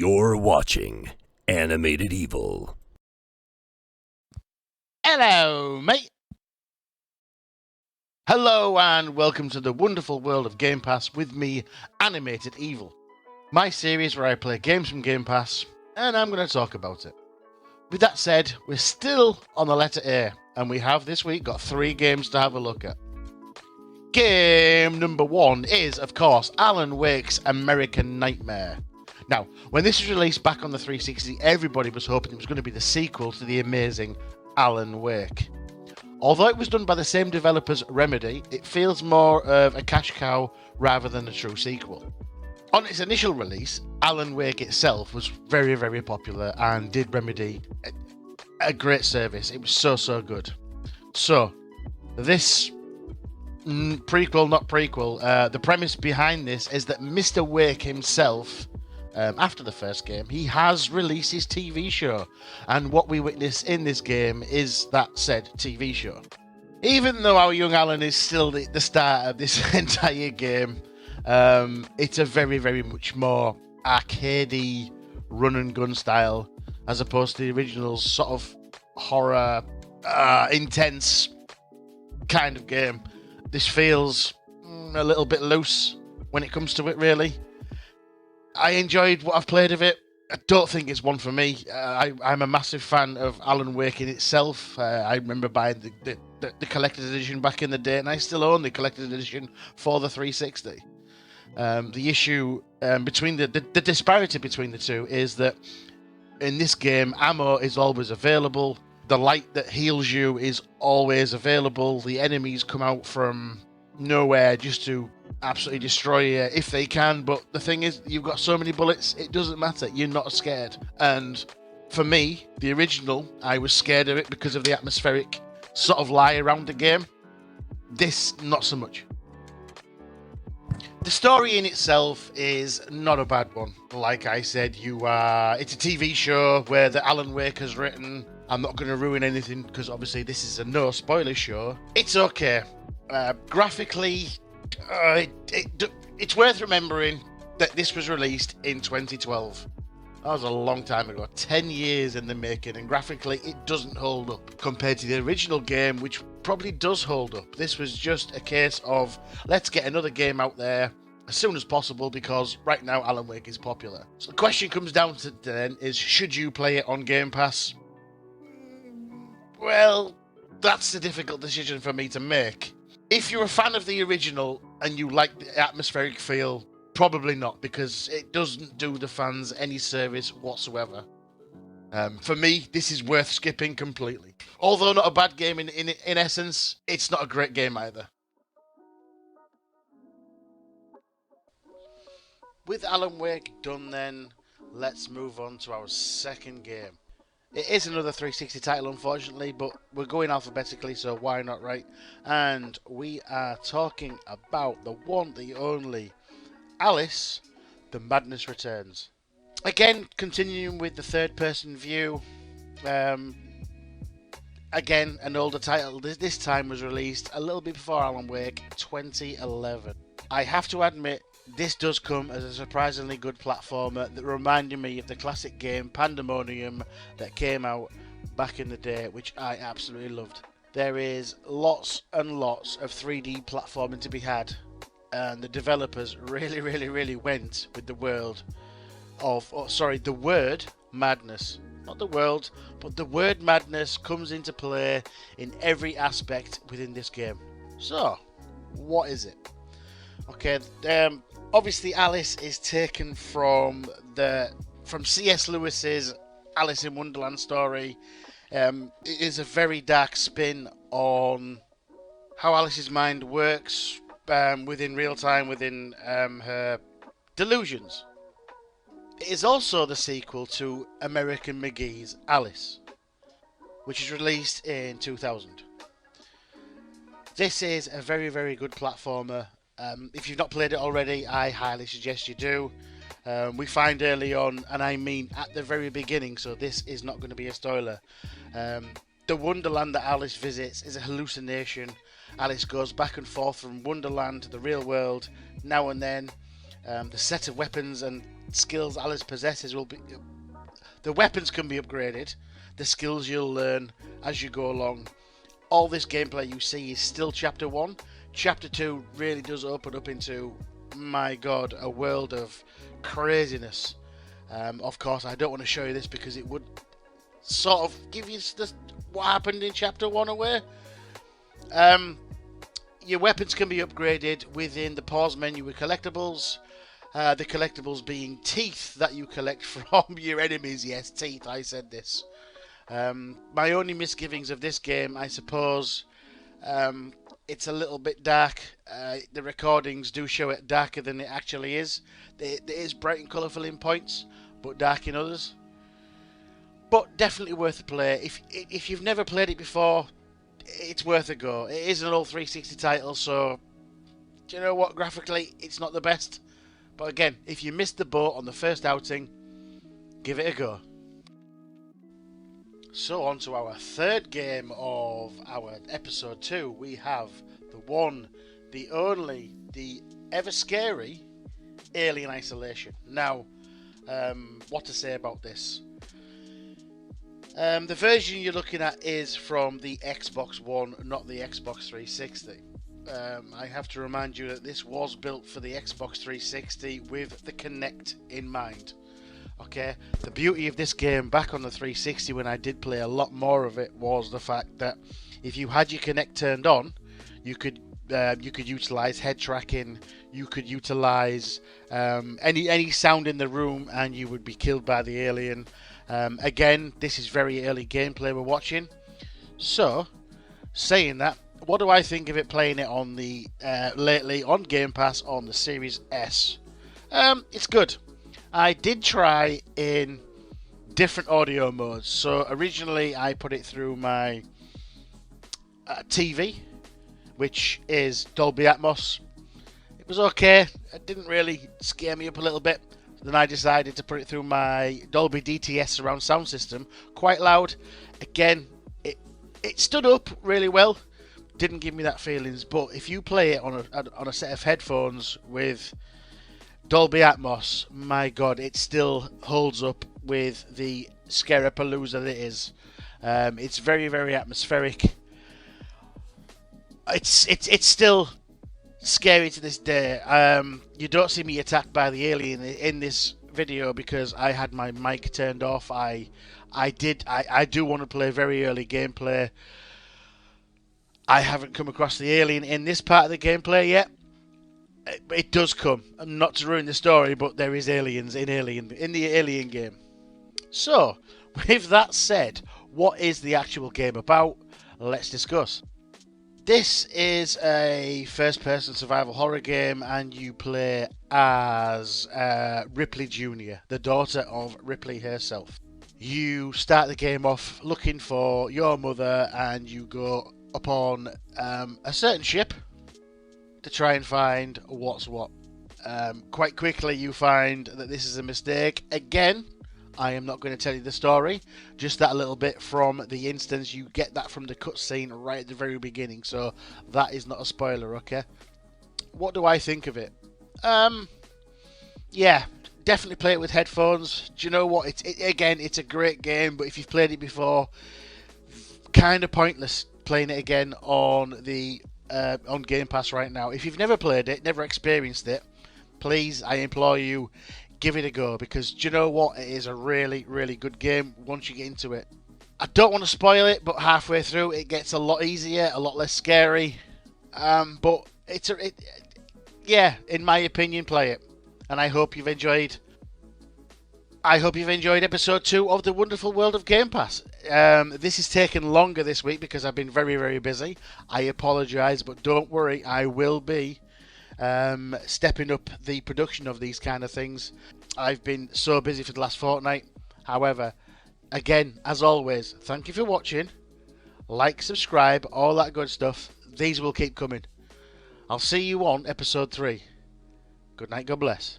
You're watching Animated Evil. Hello, mate. Hello and welcome to the wonderful world of Game Pass with me, Animated Evil. My series where I play games from Game Pass, and I'm going to talk about it. With that said, we're still on the letter A, and we have this week got 3 games to have a look at. Game number 1 is, of course, Alan Wake's American Nightmare. Now, when this was released back on the 360, everybody was hoping it was going to be the sequel to the amazing Alan Wake. Although it was done by the same developers, Remedy, it feels more of a cash cow rather than a true sequel. On its initial release, Alan Wake itself was very, very popular and did Remedy a great service. It was so good. So, this prequel, not prequel, the premise behind this is that Mr. Wake himself, after the first game, he has released his TV show, and what we witness in this game is that said TV show. Even though our young Alan is still the star of this entire game, it's a very, very much more arcadey run and gun style as opposed to the original's sort of horror, intense kind of game. This feels a little bit loose when it comes to it, really. I enjoyed what I've played of it. I don't think it's one for me. I'm a massive fan of Alan Wake in itself. I remember buying the collector's edition back in the day, and I still own the collector's edition for the 360. The issue between the disparity between the two is that in this game, ammo is always available. The light that heals you is always available. The enemies come out from nowhere just to absolutely destroy you if they can, but the thing is, you've got so many bullets, it doesn't matter, you're not scared. And for me, the original, I was scared of it because of the atmospheric sort of lie around the game. This, not so much. The story in itself is not a bad one. Like I said, it's a TV show where the Alan Wake has written. I'm not going to ruin anything because obviously this is a no spoiler show. It's okay. Graphically, it's worth remembering that this was released in 2012. That was a long time ago, 10 years in the making, and graphically it doesn't hold up compared to the original game, which probably does hold up. This was just a case of, let's get another game out there as soon as possible because right now Alan Wake is popular. So the question comes down to then is, should you play it on Game Pass? Well, that's a difficult decision for me to make. If you're a fan of the original and you like the atmospheric feel, probably not, because it doesn't do the fans any service whatsoever. For me, this is worth skipping completely. Although not a bad game in essence, it's not a great game either. With Alan Wake done then, let's move on to our second game. It is another 360 title, unfortunately, but we're going alphabetically, so why not, right? And we are talking about the one, the only, Alice, The Madness Returns. Again, continuing with the third-person view. Again, an older title. This time was released a little bit before Alan Wake, 2011. I have to admit, this does come as a surprisingly good platformer that reminded me of the classic game Pandemonium that came out back in the day, which I absolutely loved. There is lots and lots of 3D platforming to be had, and the developers really went with the word madness. Not the world, but the word madness comes into play in every aspect within this game. So, what is it? Okay, obviously Alice is taken from C.S. Lewis's Alice in Wonderland story. It is a very dark spin on how Alice's mind works within real time, within her delusions. It is also the sequel to American McGee's Alice, which is released in 2000. This is a very good platformer. If you've not played it already, I highly suggest you do. We find early on, and I mean at the very beginning, so this is not going to be a spoiler. The Wonderland that Alice visits is a hallucination. Alice goes back and forth from Wonderland to the real world now and then. The set of weapons and skills Alice possesses will be... The weapons can be upgraded. The skills you'll learn as you go along. All this gameplay you see is still Chapter 1. Chapter 2 really does open up into, my god, a world of craziness. Of course, I don't want to show you this because it would sort of give you what happened in Chapter 1 away. Your weapons can be upgraded within the pause menu with collectibles. The collectibles being teeth that you collect from your enemies. Yes, teeth, I said this. My only misgivings of this game, I suppose, it's a little bit dark. The recordings do show it darker than it actually is. It is bright and colourful in points, but dark in others. But definitely worth a play. If you've never played it before, it's worth a go. It is an old 360 title, so do you know what? Graphically, it's not the best. But again, if you missed the boat on the first outing, give it a go. So on to our third game of our episode 2. We have the one, the only, the ever scary Alien Isolation. Now, what to say about this? The version you're looking at is from the Xbox One, not the Xbox 360. I have to remind you that this was built for the Xbox 360 with the Kinect in mind. Okay, the beauty of this game back on the 360 when I did play a lot more of it was the fact that if you had your Kinect turned on, you could utilize head tracking, you could utilize any sound in the room, and you would be killed by the alien. Again, this is very early gameplay we're watching. So, saying that, what do I think of it playing it on the lately on Game Pass on the Series S? It's good. I did try in different audio modes. So originally I put it through my TV, which is Dolby Atmos. It was okay. It didn't really scare me up a little bit. Then I decided to put it through my Dolby DTS surround sound system, quite loud. Again, it stood up really well. Didn't give me that feelings, but if you play it on a set of headphones with Dolby Atmos, my god, it still holds up with the Scarapalooza that it is. It's very, very atmospheric. It's still scary to this day. You don't see me attacked by the alien in this video because I had my mic turned off. I do want to play very early gameplay. I haven't come across the alien in this part of the gameplay yet. It does come. Not to ruin the story, but there is aliens in the Alien game. So, with that said, what is the actual game about? Let's discuss. This is a first-person survival horror game, and you play as Ripley Jr., the daughter of Ripley herself. You start the game off looking for your mother, and you go upon a certain ship to try and find what's what. Quite quickly you find that this is a mistake. Again, I am not going to tell you the story, just that a little bit from the instance. You get that from the cutscene right at the very beginning, so that is not a spoiler, okay? What do I think of it? Yeah, definitely play it with headphones. Do you know what? Again, it's a great game, but if you've played it before, kind of pointless playing it again on the on Game Pass right now. If you've never played it, never experienced it, please, I implore you, give it a go, because do you know what? It is a really, really good game once you get into it. I don't want to spoil it, but halfway through it gets a lot easier, a lot less scary. But yeah, in my opinion, play it. And I hope you've enjoyed episode 2 of the wonderful world of Game Pass. This has taken longer this week because I've been very, very busy. I apologise, but don't worry, I will be stepping up the production of these kind of things. I've been so busy for the last fortnight. However, again, as always, thank you for watching. Like, subscribe, all that good stuff. These will keep coming. I'll see you on episode 3. Good night, God bless.